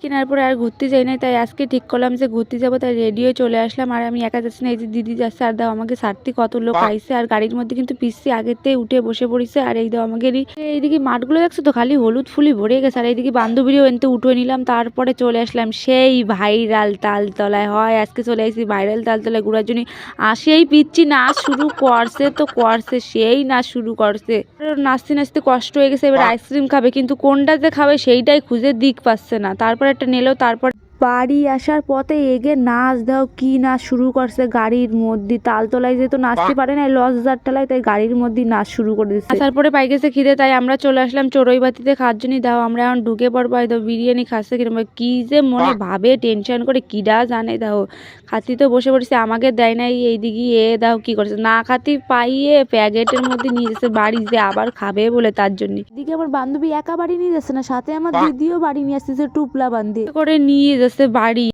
কেনার পরে আর ঘুরতে যাই নাই, তাই আজকে ঠিক করলাম যে ঘুরতে যাবো, তাই রেডি হয়ে চলে আসলাম। আর আমি একা যাচ্ছি না, এই যে দিদি যাচ্ছে, আর দাও আমাকে ছাড়তে কত লোক আইছে। আর গাড়ির মধ্যে কিন্তু পিসি আগেতে উঠে বসে পড়িছে। আর এই দাও আমাকে এইদিকে মাঠগুলো দেখছো তো, খালি হলুদ ফুলি ভরে গেছে। আর এইদিকে বান্ধবীরও এনতে উঠে নিলাম, তারপরে চলে আসলাম সেই ভাইরাল তালতলায়। হয় আজকে চলে আসছি ভাইরাল তালতলায় ঘোরার জন্য। আসেই পিচ্ছি নাচ শুরু করছে, তো করছে সেই নাচ শুরু করছে। নাচতে নাচতে কষ্ট হয়ে গেছে, এবার আইসক্রিম খাবে, কিন্তু কোনটাতে খাবে সেইটাই খুঁজে দিক পাচ্ছে না। তারপর একটা নিল, তারপর বাড়ি আসার পথে এগে নাচ দাও কি নাচ শুরু করছে গাড়ির মধ্যে। তালতলায় যেহেতু নাচতে পারে না লজ্জার তলায়, তাই গাড়ির মধ্যে নাচ শুরু করে দিচ্ছে। আসার পরে পাই গেছে খিদে, তাই আমরা চলে আসলাম চড়ুইবাতিতে খাওয়ার জন্য। দাও আমরা এখন ঢুকে পড়বো। দাও বিরিয়ানি খাচ্ছে কিরকম কি যে মনে ভাবে টেনশন করে কিডা জানে। দাও খাতি তো বসে পড়েছে, আমাকে দেয় নাই। এইদিকে দাও কি করছে না খাতি পাইয়ে প্যাকেটের মধ্যে নিয়ে যাচ্ছে বাড়ি, যে আবার খাবে বলে তার জন্য। এদিকে আমার বান্ধবী একা বাড়ি নিয়ে যাচ্ছে না, সাথে আমার দিদিও বাড়ি নিয়ে আসতেছে টুপলা বান্ধে করে নিয়ে যাচ্ছে বাড়ি।